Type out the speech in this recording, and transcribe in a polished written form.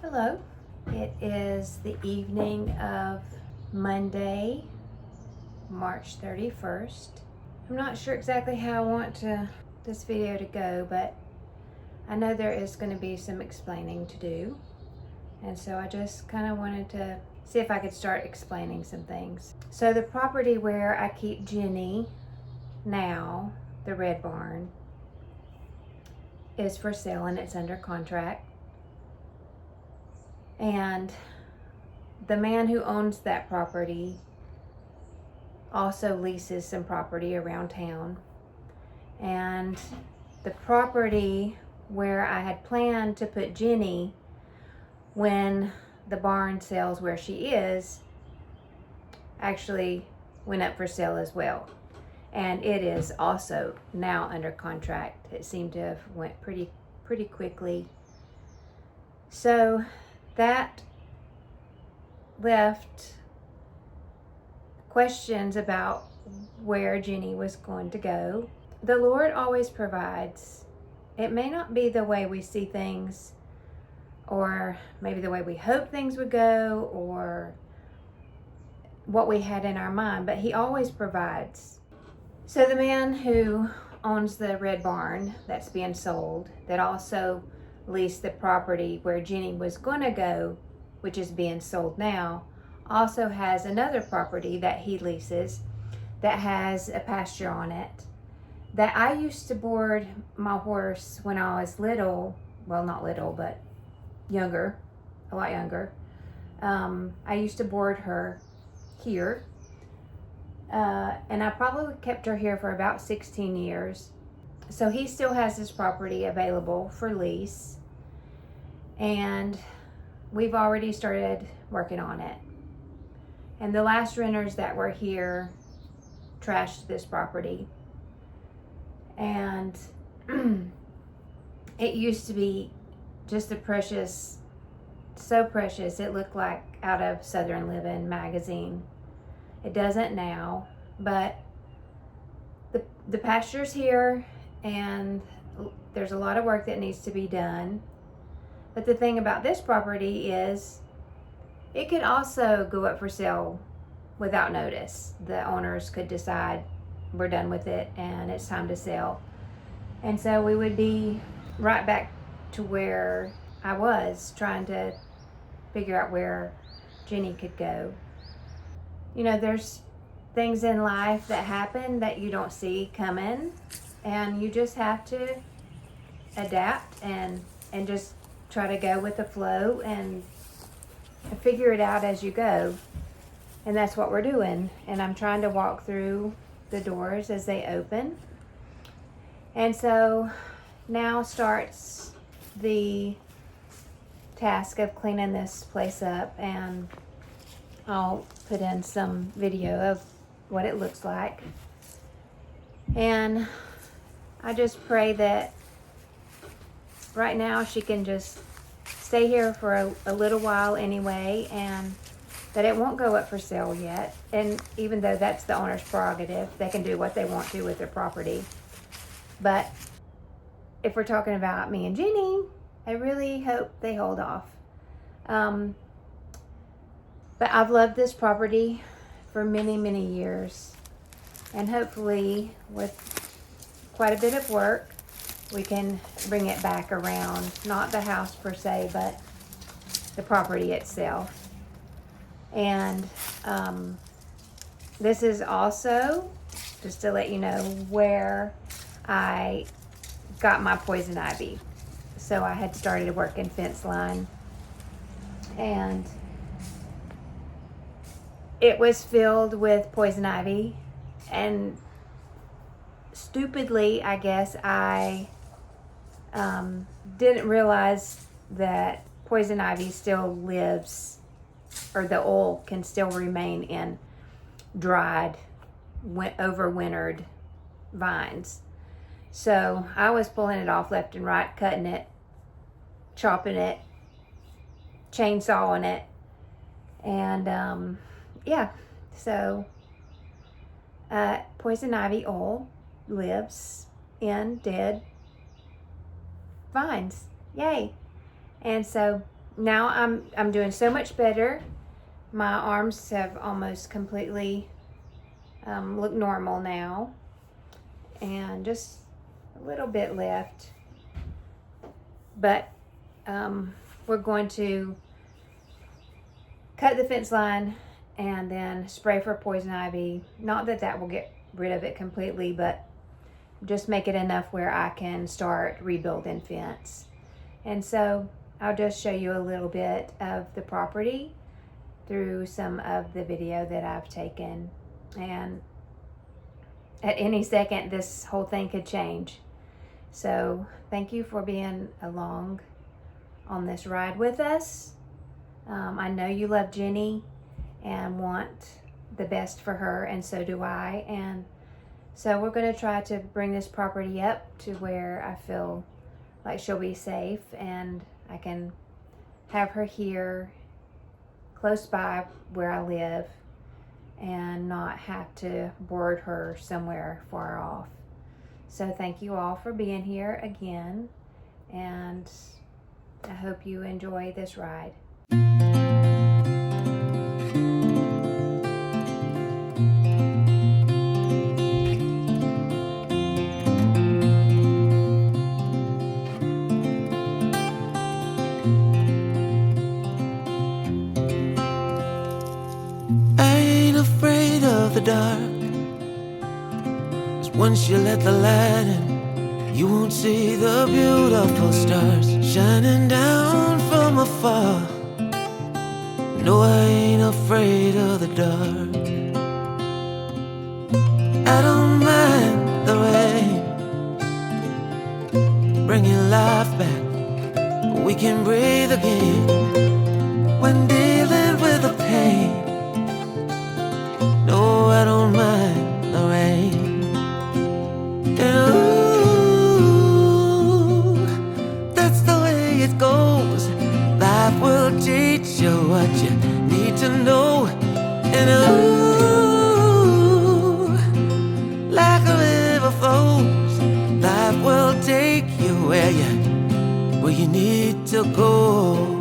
Hello. It is the evening of Monday, March 31st. I'm not sure exactly how I want this video to go, but I know there is going to be some explaining to do. And so I just kind of wanted to see if I could start explaining some things. So the property where I keep Genny now, the red barn, is for sale and it's under contract. And the man who owns that property also leases some property around town. And the property where I had planned to put Genny when the barn sells where she is actually went up for sale as well. And it is also now under contract. It seemed to have went pretty quickly. So that left questions about where Genny was going to go. The Lord always provides. It may not be the way we see things, or maybe the way we hope things would go, or what we had in our mind, but He always provides. So the man who owns the red barn that's being sold, that also leased the property where Genny was going to go, which is being sold now, also has another property that he leases that has a pasture on it that I used to board my horse when I was little. Well, not little, but younger, a lot younger. I used to board her here, and I probably kept her here for about 16 years. So he still has this property available for lease, and we've already started working on it. And the last renters that were here trashed this property. And it used to be just so precious, it looked like out of Southern Living magazine. It doesn't now, but the pasture's here, and there's a lot of work that needs to be done. But the thing about this property is it could also go up for sale without notice. The owners could decide we're done with it and it's time to sell. And so we would be right back to where I was, trying to figure out where Genny could go. You know, there's things in life that happen that you don't see coming, and you just have to adapt and just try to go with the flow and figure it out as you go. And that's what we're doing. And I'm trying to walk through the doors as they open. And so now starts the task of cleaning this place up, and I'll put in some video of what it looks like. And I just pray that right now she can just stay here for a little while anyway, and that it won't go up for sale yet. And even though that's the owner's prerogative, they can do what they want to with their property. But if we're talking about me and Genny, I really hope they hold off. But I've loved this property for many years, and hopefully with quite a bit of work we can bring it back around. Not the house per se, but the property itself. And this is also, just to let you know, where I got my poison ivy. So I had started working fence line, and it was filled with poison ivy, and stupidly, I guess, I didn't realize that poison ivy still lives, or the oil can still remain in dried, overwintered vines. So I was pulling it off left and right, cutting it, chopping it, chainsawing it, and yeah, so poison ivy oil lives in dead vines. Yay. And so now I'm doing so much better. My arms have almost completely look normal now, and just a little bit left. But we're going to cut the fence line and then spray for poison ivy. Not that that will get rid of it completely, but just make it enough where I can start rebuilding fence. And so I'll just show you a little bit of the property through some of the video that I've taken. And at any second, this whole thing could change. So thank you for being along on this ride with us. I know you love Genny and want the best for her, and so do I. And so we're going to try to bring this property up to where I feel like she'll be safe and I can have her here close by where I live and not have to board her somewhere far off. So thank you all for being here again, and I hope you enjoy this ride. I ain't afraid of the dark, 'cause once you let the light in, you won't see the beautiful stars shining down from afar. No, I ain't afraid of the dark. I don't mind the rain, bringing life back. We can breathe again when dealing with the pain. No, I don't mind the rain. And ooh, that's the way it goes. Life will teach you what you need to know. And ooh, like a river flows, life will take you where you need to go.